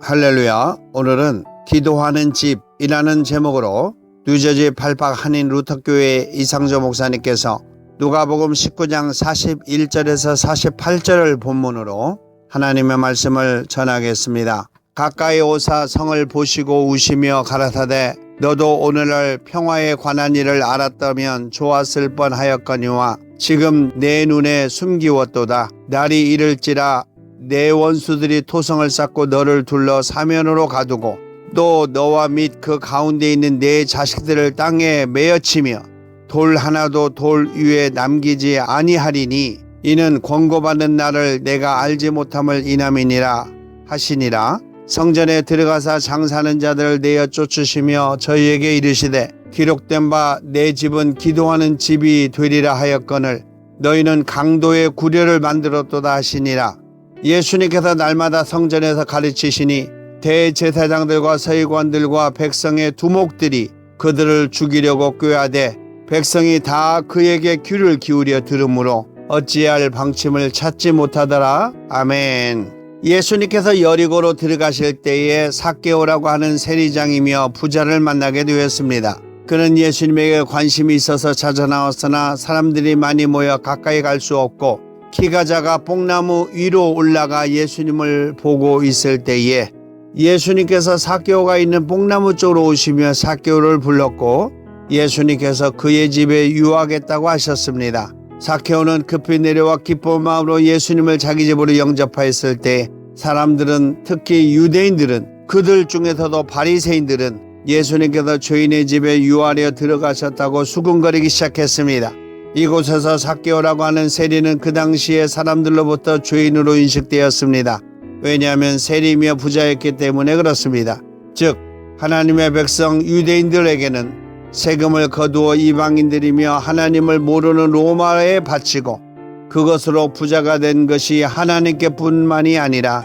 할렐루야. 오늘은 기도하는 집이라는 제목으로 뉴저지 팔팍 한인 루터교회 이상조 목사님께서 누가복음 19장 41절에서 48절을 본문으로 하나님의 말씀을 전하겠습니다. 가까이 오사 성을 보시고 우시며 가라사대 너도 오늘날 평화에 관한 일을 알았다면 좋았을 뻔하였거니와 지금 내 눈에 숨기웠도다. 날이 이를지라 내 원수들이 토성을 쌓고 너를 둘러 사면으로 가두고 또 너와 및 그 가운데 있는 내 자식들을 땅에 메어치며 돌 하나도 돌 위에 남기지 아니하리니 이는 권고받는 날을 내가 알지 못함을 인함이니라 하시니라. 성전에 들어가사 장사하는 자들을 내어 쫓으시며 저희에게 이르시되 기록된 바 내 집은 기도하는 집이 되리라 하였거늘 너희는 강도의 구려를 만들었도다 하시니라. 예수님께서 날마다 성전에서 가르치시니 대제사장들과 서기관들과 백성의 두목들이 그들을 죽이려고 꾀하되 백성이 다 그에게 귀를 기울여 들으므로 어찌할 방침을 찾지 못하더라. 아멘. 예수님께서 여리고로 들어가실 때에 삭개오라고 하는 세리장이며 부자를 만나게 되었습니다. 그는 예수님에게 관심이 있어서 찾아 나왔으나 사람들이 많이 모여 가까이 갈 수 없고 키가 작아 뽕나무 위로 올라가 예수님을 보고 있을 때에 예수님께서 삭개오가 있는 뽕나무 쪽으로 오시며 삭개오를 불렀고 예수님께서 그의 집에 유하겠다고 하셨습니다. 삭개오는 급히 내려와 기쁜 마음으로 예수님을 자기 집으로 영접하였을 때 사람들은 특히 유대인들은 그들 중에서도 바리새인들은 예수님께서 죄인의 집에 유하려 들어가셨다고 수군거리기 시작했습니다. 이곳에서 삭개오라고 하는 세리는 그 당시에 사람들로부터 죄인으로 인식되었습니다. 왜냐하면 세리며 부자였기 때문에 그렇습니다. 즉 하나님의 백성 유대인들에게는 세금을 거두어 이방인들이며 하나님을 모르는 로마에 바치고 그것으로 부자가 된 것이 하나님께 뿐만이 아니라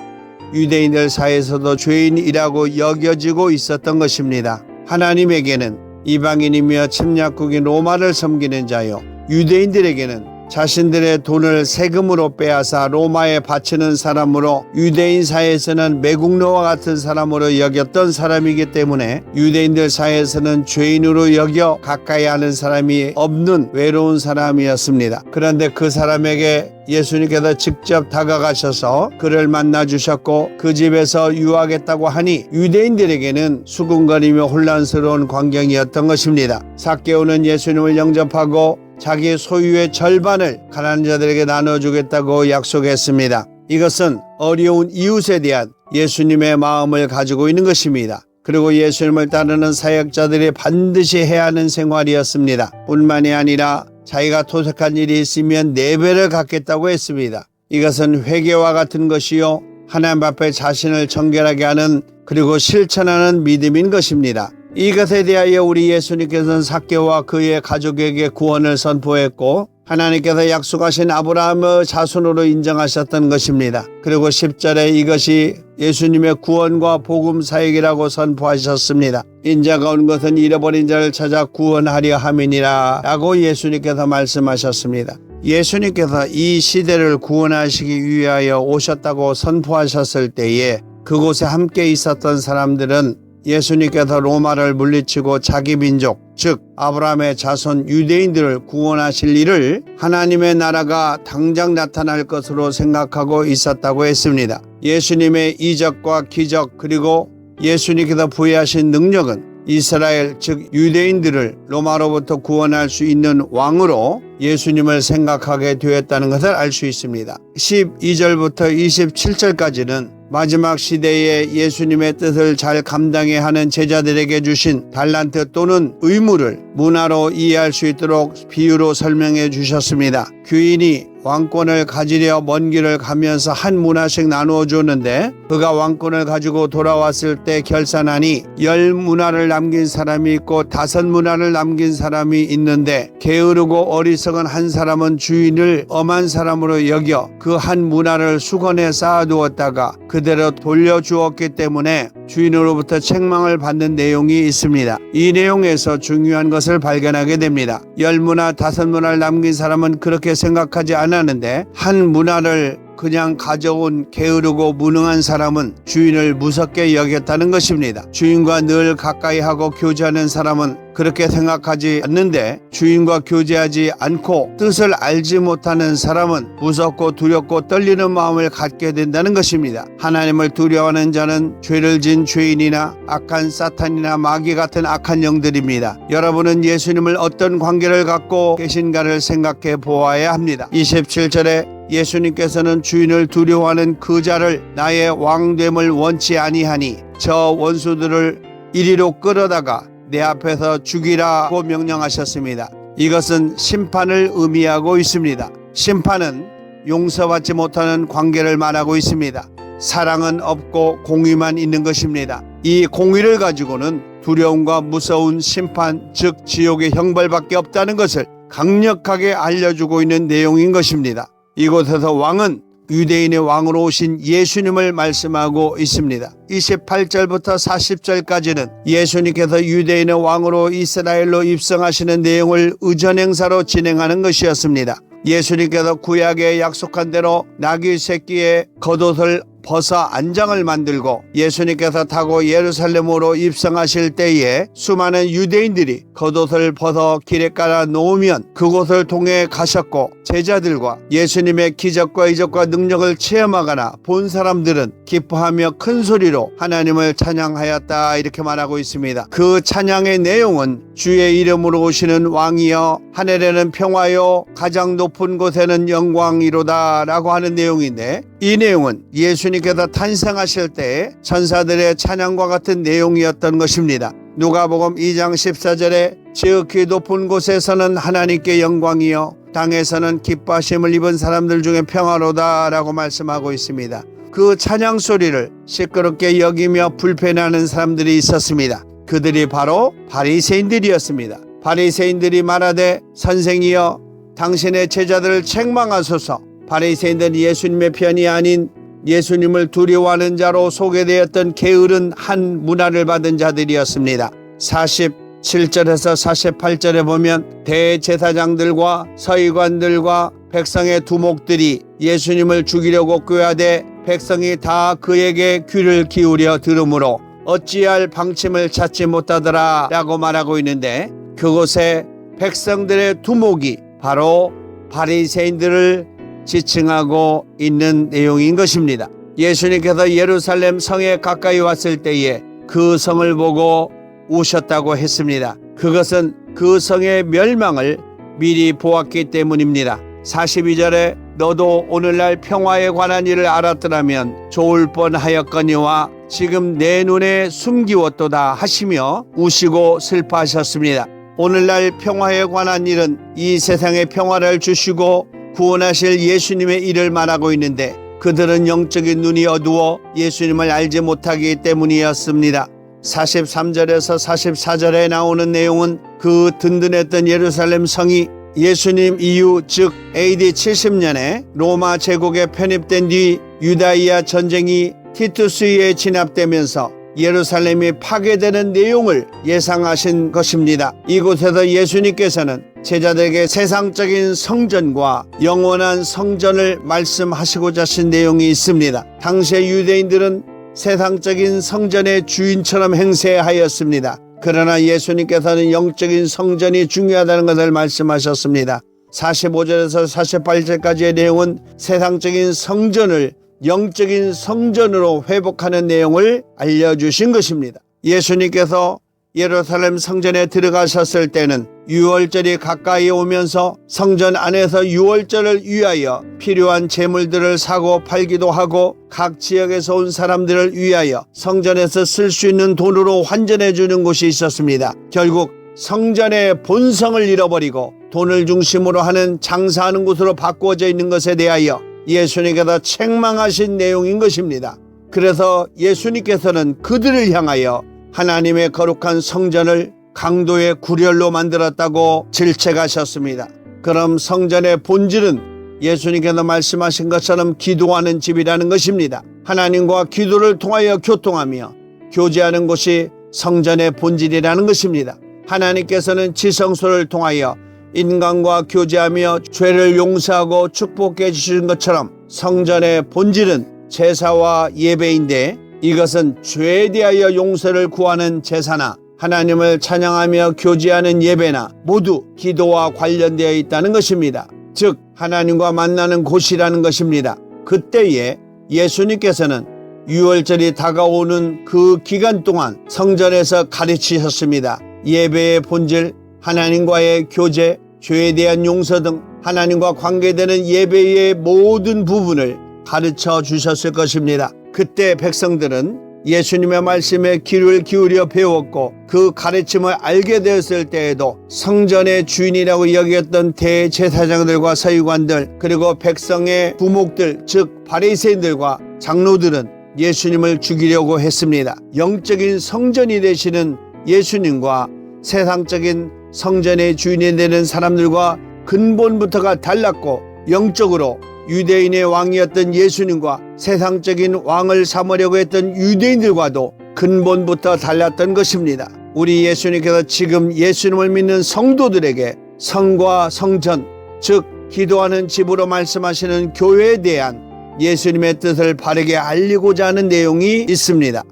유대인들 사이에서도 죄인이라고 여겨지고 있었던 것입니다. 하나님에게는 이방인이며 침략국인 로마를 섬기는 자요 유대인들에게는 자신들의 돈을 세금으로 빼앗아 로마에 바치는 사람으로 유대인 사이에서는 매국노와 같은 사람으로 여겼던 사람이기 때문에 유대인들 사이에서는 죄인으로 여겨 가까이 하는 사람이 없는 외로운 사람이었습니다. 그런데 그 사람에게 예수님께서 직접 다가가셔서 그를 만나 주셨고 그 집에서 유하겠다고 하니 유대인들에게는 수군거리며 혼란스러운 광경이었던 것입니다. 삭개오는 예수님을 영접하고 자기 소유의 절반을 가난한 자들에게 나눠주겠다고 약속했습니다. 이것은 어려운 이웃에 대한 예수님의 마음을 가지고 있는 것입니다. 그리고 예수님을 따르는 사역자들이 반드시 해야 하는 생활이었습니다. 뿐만이 아니라 자기가 토색한 일이 있으면 4배를 갚겠다고 했습니다. 이것은 회개와 같은 것이요 하나님 앞에 자신을 정결하게 하는 그리고 실천하는 믿음인 것입니다. 이것에 대하여 우리 예수님께서는 삭개오와 그의 가족에게 구원을 선포했고 하나님께서 약속하신 아브라함의 자손으로 인정하셨던 것입니다. 그리고 10절에 이것이 예수님의 구원과 복음 사역이라고 선포하셨습니다. 인자가 온 것은 잃어버린 자를 찾아 구원하려 함이니라 라고 예수님께서 말씀하셨습니다. 예수님께서 이 시대를 구원하시기 위하여 오셨다고 선포하셨을 때에 그곳에 함께 있었던 사람들은 예수님께서 로마를 물리치고 자기 민족 즉 아브라함의 자손 유대인들을 구원하실 일을 하나님의 나라가 당장 나타날 것으로 생각하고 있었다고 했습니다. 예수님의 이적과 기적 그리고 예수님께서 부여하신 능력은 이스라엘 즉 유대인들을 로마로부터 구원할 수 있는 왕으로 예수님을 생각하게 되었다는 것을 알 수 있습니다. 12절부터 27절까지는 마지막 시대에 예수님의 뜻을 잘 감당해야 하는 제자들에게 주신 달란트 또는 의무를 문화로 이해할 수 있도록 비유로 설명해 주셨습니다. 귀인이 왕권을 가지려 먼 길을 가면서 한 문화씩 나누어 줬는데 그가 왕권을 가지고 돌아왔을 때 결산하니 10문화를 남긴 사람이 있고 5문화를 남긴 사람이 있는데 게으르고 어리석은 한 사람은 주인을 엄한 사람으로 여겨 그 한 문화를 수건에 쌓아두었다가 그대로 돌려주었기 때문에 주인으로부터 책망을 받는 내용이 있습니다. 이 내용에서 중요한 것을 발견하게 됩니다. 10문화, 5문화를 남긴 사람은 그렇게 생각하지 않았는데 한 문화를 그냥 가져온 게으르고 무능한 사람은 주인을 무섭게 여겼다는 것입니다. 주인과 늘 가까이 하고 교제하는 사람은 그렇게 생각하지 않는데, 주인과 교제하지 않고 뜻을 알지 못하는 사람은 무섭고 두렵고 떨리는 마음을 갖게 된다는 것입니다. 하나님을 두려워하는 자는 죄를 진 죄인이나 악한 사탄이나 마귀 같은 악한 영들입니다. 여러분은 예수님을 어떤 관계를 갖고 계신가를 생각해 보아야 합니다. 27절에 예수님께서는 주인을 두려워하는 그 자를 나의 왕됨을 원치 아니하니 저 원수들을 이리로 끌어다가 내 앞에서 죽이라고 명령하셨습니다. 이것은 심판을 의미하고 있습니다. 심판은 용서받지 못하는 관계를 말하고 있습니다. 사랑은 없고 공의만 있는 것입니다. 이 공의를 가지고는 두려움과 무서운 심판, 즉 지옥의 형벌밖에 없다는 것을 강력하게 알려주고 있는 내용인 것입니다. 이곳에서 왕은 유대인의 왕으로 오신 예수님을 말씀하고 있습니다. 28절부터 40절까지는 예수님께서 유대인의 왕으로 이스라엘로 입성하시는 내용을 의전행사로 진행하는 것이었습니다. 예수님께서 구약에 약속한 대로 나귀 새끼의 겉옷을 벗어 안장을 만들고 예수님께서 타고 예루살렘으로 입성하실 때에 수많은 유대인들이 겉옷을 벗어 길에 깔아 놓으면 그곳을 통해 가셨고, 제자들과 예수님의 기적과 이적과 능력을 체험하거나 본 사람들은 기뻐하며 큰 소리로 하나님을 찬양하였다, 이렇게 말하고 있습니다. 그 찬양의 내용은 주의 이름으로 오시는 왕이여 하늘에는 평화요 가장 높은 곳에는 영광이로다 라고 하는 내용인데, 이 내용은 예수님께서 탄생하실 때 천사들의 찬양과 같은 내용이었던 것입니다. 누가복음 2장 14절에 지극히 높은 곳에서는 하나님께 영광이요 땅에서는 기뻐하심을 입은 사람들 중에 평화로다 라고 말씀하고 있습니다. 그 찬양 소리를 시끄럽게 여기며 불편해하는 사람들이 있었습니다. 그들이 바로 바리새인들이었습니다. 바리새인들이 말하되 선생이여 당신의 제자들을 책망하소서. 바리새인들은 예수님의 편이 아닌 예수님을 두려워하는 자로 소개되었던 게으른 한 문화를 받은 자들이었습니다. 47절에서 48절에 보면 대제사장들과 서기관들과 백성의 두목들이 예수님을 죽이려고 꾀하되 백성이 다 그에게 귀를 기울여 들으므로 어찌할 방침을 찾지 못하더라 라고 말하고 있는데, 그곳에 백성들의 두목이 바로 바리새인들을 지칭하고 있는 내용인 것입니다. 예수님께서 예루살렘 성에 가까이 왔을 때에 그 성을 보고 우셨다고 했습니다. 그것은 그 성의 멸망을 미리 보았기 때문입니다. 42절에 너도 오늘날 평화에 관한 일을 알았더라면 좋을 뻔하였거니와 지금 내 눈에 숨기웠도다 하시며 우시고 슬퍼하셨습니다. 오늘날 평화에 관한 일은 이 세상의 평화를 주시고 구원하실 예수님의 일을 말하고 있는데, 그들은 영적인 눈이 어두워 예수님을 알지 못하기 때문이었습니다. 43절에서 44절에 나오는 내용은 그 든든했던 예루살렘 성이 예수님 이후 즉 AD 70년에 로마 제국에 편입된 뒤 유다이아 전쟁이 티투스에 진압되면서 예루살렘이 파괴되는 내용을 예상하신 것입니다. 이곳에서 예수님께서는 제자들에게 세상적인 성전과 영원한 성전을 말씀하시고자 하신 내용이 있습니다. 당시의 유대인들은 세상적인 성전의 주인처럼 행세하였습니다. 그러나 예수님께서는 영적인 성전이 중요하다는 것을 말씀하셨습니다. 45절에서 48절까지의 내용은 세상적인 성전을 영적인 성전으로 회복하는 내용을 알려주신 것입니다. 예수님께서 예루살렘 성전에 들어가셨을 때는 유월절이 가까이 오면서 성전 안에서 유월절을 위하여 필요한 재물들을 사고 팔기도 하고 각 지역에서 온 사람들을 위하여 성전에서 쓸 수 있는 돈으로 환전해 주는 곳이 있었습니다. 결국 성전의 본성을 잃어버리고 돈을 중심으로 하는 장사하는 곳으로 바꾸어져 있는 것에 대하여 예수님께서 책망하신 내용인 것입니다. 그래서 예수님께서는 그들을 향하여 하나님의 거룩한 성전을 강도의 구렬로 만들었다고 질책하셨습니다. 그럼 성전의 본질은 예수님께서 말씀하신 것처럼 기도하는 집이라는 것입니다. 하나님과 기도를 통하여 교통하며 교제하는 곳이 성전의 본질이라는 것입니다. 하나님께서는 지성소를 통하여 인간과 교제하며 죄를 용서하고 축복해 주시는 것처럼 성전의 본질은 제사와 예배인데 이것은 죄에 대하여 용서를 구하는 제사나 하나님을 찬양하며 교제하는 예배나 모두 기도와 관련되어 있다는 것입니다. 즉 하나님과 만나는 곳이라는 것입니다. 그때에 예수님께서는 유월절이 다가오는 그 기간 동안 성전에서 가르치셨습니다. 예배의 본질, 하나님과의 교제, 죄에 대한 용서 등 하나님과 관계되는 예배의 모든 부분을 가르쳐 주셨을 것입니다. 그때 백성들은 예수님의 말씀에 귀를 기울여 배웠고 그 가르침을 알게 되었을 때에도 성전의 주인이라고 여겼던 대제사장들과 서기관들 그리고 백성의 부목들 즉 바리새인들과 장로들은 예수님을 죽이려고 했습니다. 영적인 성전이 되시는 예수님과 세상적인 성전의 주인이 되는 사람들과 근본부터가 달랐고 영적으로 유대인의 왕이었던 예수님과 세상적인 왕을 삼으려고 했던 유대인들과도 근본부터 달랐던 것입니다. 우리 예수님께서 지금 예수님을 믿는 성도들에게 성과 성전, 즉 기도하는 집으로 말씀하시는 교회에 대한 예수님의 뜻을 바르게 알리고자 하는 내용이 있습니다.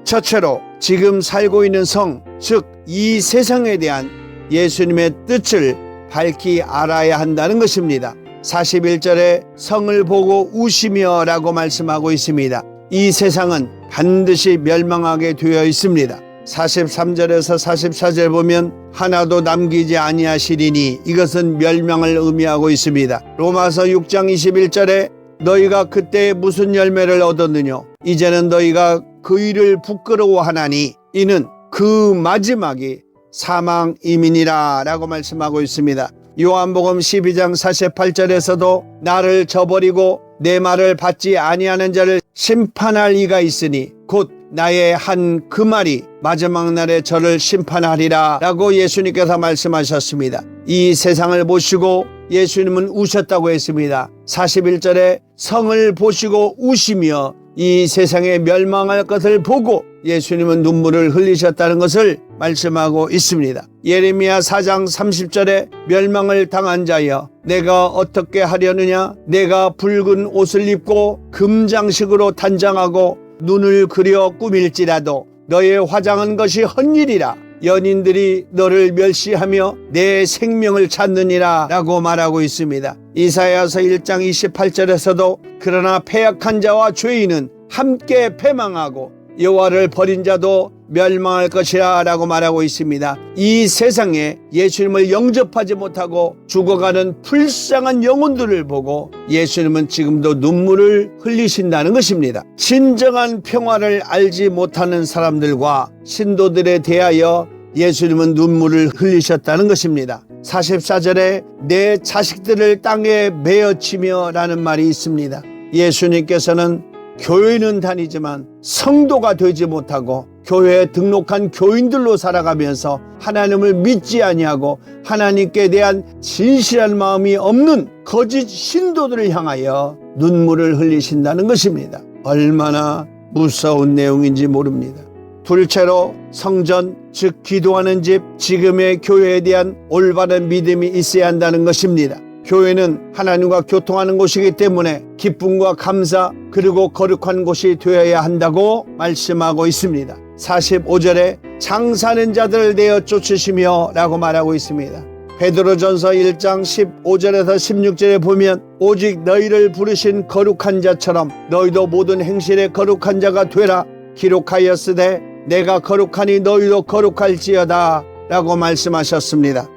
첫째로 지금 살고 있는 성, 즉 이 세상에 대한 예수님의 뜻을 밝히 알아야 한다는 것입니다. 41절에 성을 보고 우시며 라고 말씀하고 있습니다. 이 세상은 반드시 멸망하게 되어 있습니다. 43절에서 44절 보면 하나도 남기지 아니하시리니 이것은 멸망을 의미하고 있습니다. 로마서 6장 21절에 너희가 그때 무슨 열매를 얻었느냐 이제는 너희가 그 일을 부끄러워하나니 이는 그 마지막이 사망임이니라 라고 말씀하고 있습니다. 요한복음 12장 48절에서도 나를 저버리고 내 말을 받지 아니하는 자를 심판할 이가 있으니 곧 나의 한 그 말이 마지막 날에 저를 심판하리라 라고 예수님께서 말씀하셨습니다. 이 세상을 보시고 예수님은 우셨다고 했습니다. 41절에 성을 보시고 우시며 이 세상에 멸망할 것을 보고 예수님은 눈물을 흘리셨다는 것을 말씀하고 있습니다. 예레미야 4장 30절에 멸망을 당한 자여 내가 어떻게 하려느냐 내가 붉은 옷을 입고 금장식으로 단장하고 눈을 그려 꾸밀지라도 너의 화장한 것이 헛일이라 연인들이 너를 멸시하며 내 생명을 찾느니라 라고 말하고 있습니다. 이사야서 1장 28절에서도 그러나 패역한 자와 죄인은 함께 패망하고 여호와를 버린 자도 멸망할 것이라 라고 말하고 있습니다. 이 세상에 예수님을 영접하지 못하고 죽어가는 불쌍한 영혼들을 보고 예수님은 지금도 눈물을 흘리신다는 것입니다. 진정한 평화를 알지 못하는 사람들과 신도들에 대하여 예수님은 눈물을 흘리셨다는 것입니다. 44절에 내 자식들을 땅에 메어치며 라는 말이 있습니다. 예수님께서는 교회는 다니지만 성도가 되지 못하고 교회에 등록한 교인들로 살아가면서 하나님을 믿지 아니하고 하나님께 대한 진실한 마음이 없는 거짓 신도들을 향하여 눈물을 흘리신다는 것입니다. 얼마나 무서운 내용인지 모릅니다. 둘째로 성전, 즉 기도하는 집, 지금의 교회에 대한 올바른 믿음이 있어야 한다는 것입니다. 교회는 하나님과 교통하는 곳이기 때문에 기쁨과 감사 그리고 거룩한 곳이 되어야 한다고 말씀하고 있습니다. 45절에 장사하는 자들을 내어 쫓으시며 라고 말하고 있습니다. 베드로전서 1장 15절에서 16절에 보면 오직 너희를 부르신 거룩한 자처럼 너희도 모든 행실에 거룩한 자가 되라 기록하였으되 내가 거룩하니 너희도 거룩할지어다 라고 말씀하셨습니다.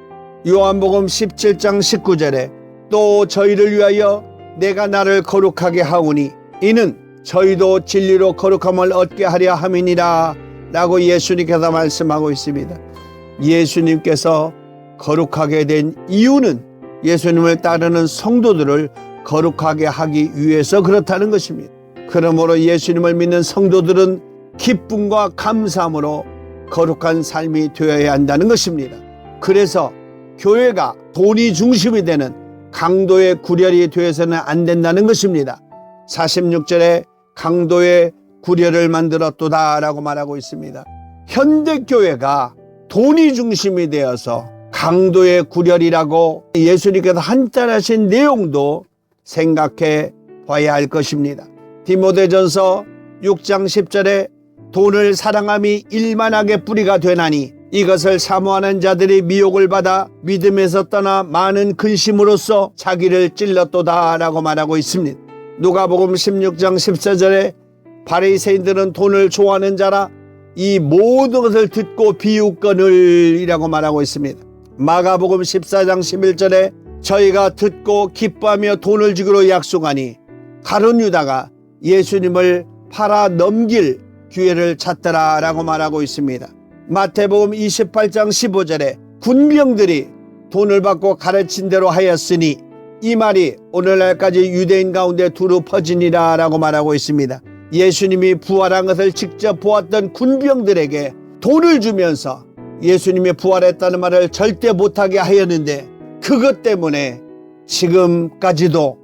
요한복음 17장 19절에 또 저희를 위하여 내가 나를 거룩하게 하오니 이는 저희도 진리로 거룩함을 얻게 하려 함이니라 라고 예수님께서 말씀하고 있습니다. 예수님께서 거룩하게 된 이유는 예수님을 따르는 성도들을 거룩하게 하기 위해서 그렇다는 것입니다. 그러므로 예수님을 믿는 성도들은 기쁨과 감사함으로 거룩한 삶이 되어야 한다는 것입니다. 그래서 교회가 돈이 중심이 되는 강도의 구렬이 되어서는 안 된다는 것입니다. 46절에 강도의 구렬을 만들었도다 라고 말하고 있습니다. 현대교회가 돈이 중심이 되어서 강도의 구렬이라고 예수님께서 한탄하신 내용도 생각해 봐야 할 것입니다. 디모데전서 6장 10절에 돈을 사랑함이 일만하게 뿌리가 되나니 이것을 사모하는 자들이 미혹을 받아 믿음에서 떠나 많은 근심으로써 자기를 찔렀도다 라고 말하고 있습니다. 누가복음 16장 14절에 바리새인들은 돈을 좋아하는 자라 이 모든 것을 듣고 비웃거늘 이라고 말하고 있습니다. 마가복음 14장 11절에 저희가 듣고 기뻐하며 돈을 주기로 약속하니 가룟 유다가 예수님을 팔아 넘길 기회를 찾더라 라고 말하고 있습니다. 마태복음 28장 15절에 군병들이 돈을 받고 가르친 대로 하였으니 이 말이 오늘날까지 유대인 가운데 두루 퍼지니라 라고 말하고 있습니다. 예수님이 부활한 것을 직접 보았던 군병들에게 돈을 주면서 예수님이 부활했다는 말을 절대 못하게 하였는데 그것 때문에 지금까지도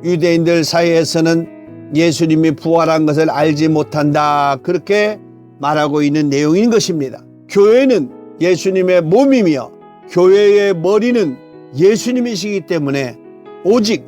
유대인들 사이에서는 예수님이 부활한 것을 알지 못한다 그렇게 말하고 있는 내용인 것입니다. 교회는 예수님의 몸이며 교회의 머리는 예수님이시기 때문에 오직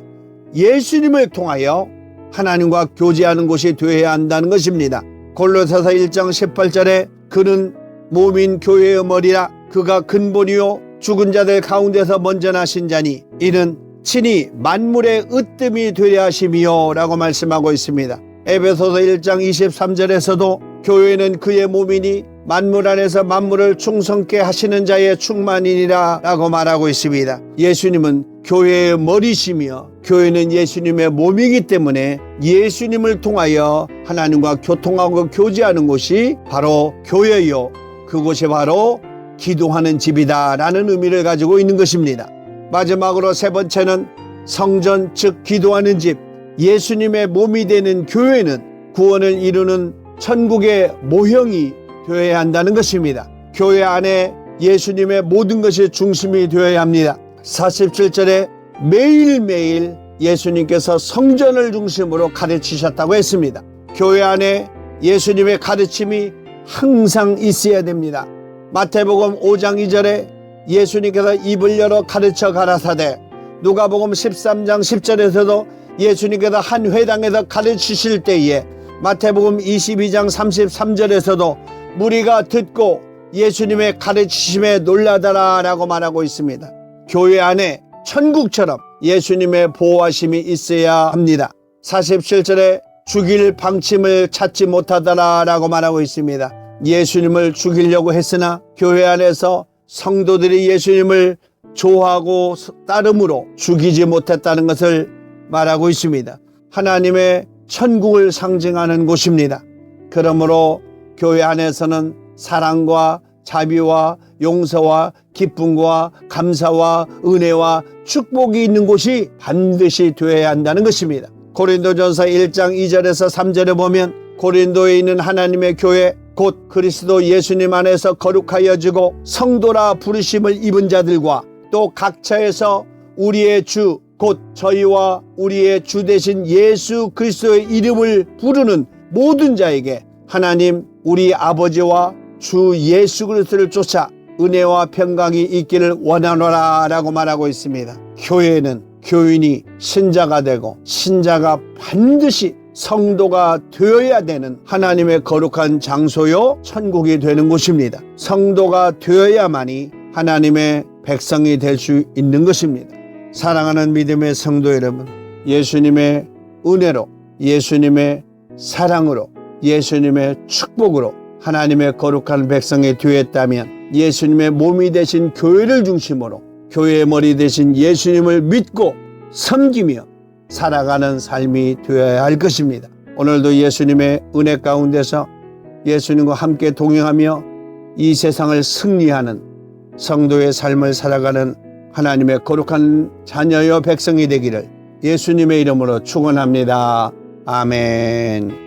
예수님을 통하여 하나님과 교제하는 곳이 되어야 한다는 것입니다. 골로새서 1장 18절에 그는 몸인 교회의 머리라 그가 근본이요 죽은 자들 가운데서 먼저 나신 자니 이는 친히 만물의 으뜸이 되려 하심이요 라고 말씀하고 있습니다. 에베소서 1장 23절에서도 교회는 그의 몸이니 만물 안에서 만물을 충성케 하시는 자의 충만이니라 라고 말하고 있습니다. 예수님은 교회의 머리시며 교회는 예수님의 몸이기 때문에 예수님을 통하여 하나님과 교통하고 교제하는 곳이 바로 교회요 그곳이 바로 기도하는 집이다 라는 의미를 가지고 있는 것입니다. 마지막으로 세 번째는 성전 즉 기도하는 집 예수님의 몸이 되는 교회는 구원을 이루는 천국의 모형이 되어야 한다는 것입니다. 교회 안에 예수님의 모든 것이 중심이 되어야 합니다. 47절에 매일매일 예수님께서 성전을 중심으로 가르치셨다고 했습니다. 교회 안에 예수님의 가르침이 항상 있어야 됩니다. 마태복음 5장 2절에 예수님께서 입을 열어 가르쳐 가라사대 누가복음 13장 10절에서도 예수님께서 한 회당에서 가르치실 때에 마태복음 22장 33절에서도 무리가 듣고 예수님의 가르치심에 놀라더라 라고 말하고 있습니다. 교회 안에 천국처럼 예수님의 보호하심이 있어야 합니다. 47절에 죽일 방침을 찾지 못하더라 라고 말하고 있습니다. 예수님을 죽이려고 했으나 교회 안에서 성도들이 예수님을 좋아하고 따름으로 죽이지 못했다는 것을 말하고 있습니다. 하나님의 천국을 상징하는 곳입니다. 그러므로 교회 안에서는 사랑과 자비와 용서와 기쁨과 감사와 은혜와 축복이 있는 곳이 반드시 되어야 한다는 것입니다. 고린도전서 1장 2절에서 3절에 보면 고린도에 있는 하나님의 교회 곧 그리스도 예수님 안에서 거룩하여지고 성도라 부르심을 입은 자들과 또 각처에서 우리의 주 곧 저희와 우리의 주 되신 예수 그리스도의 이름을 부르는 모든 자에게 하나님 우리 아버지와 주 예수 그리스도를 쫓아 은혜와 평강이 있기를 원하노라 라고 말하고 있습니다. 교회는 교인이 신자가 되고 신자가 반드시 성도가 되어야 되는 하나님의 거룩한 장소요 천국이 되는 곳입니다. 성도가 되어야만이 하나님의 백성이 될 수 있는 것입니다. 사랑하는 믿음의 성도 여러분, 예수님의 은혜로 예수님의 사랑으로 예수님의 축복으로 하나님의 거룩한 백성이 되었다면 예수님의 몸이 되신 교회를 중심으로 교회의 머리 되신 예수님을 믿고 섬기며 살아가는 삶이 되어야 할 것입니다. 오늘도 예수님의 은혜 가운데서 예수님과 함께 동행하며 이 세상을 승리하는 성도의 삶을 살아가는 하나님의 거룩한 자녀여 백성이 되기를 예수님의 이름으로 축원합니다. 아멘.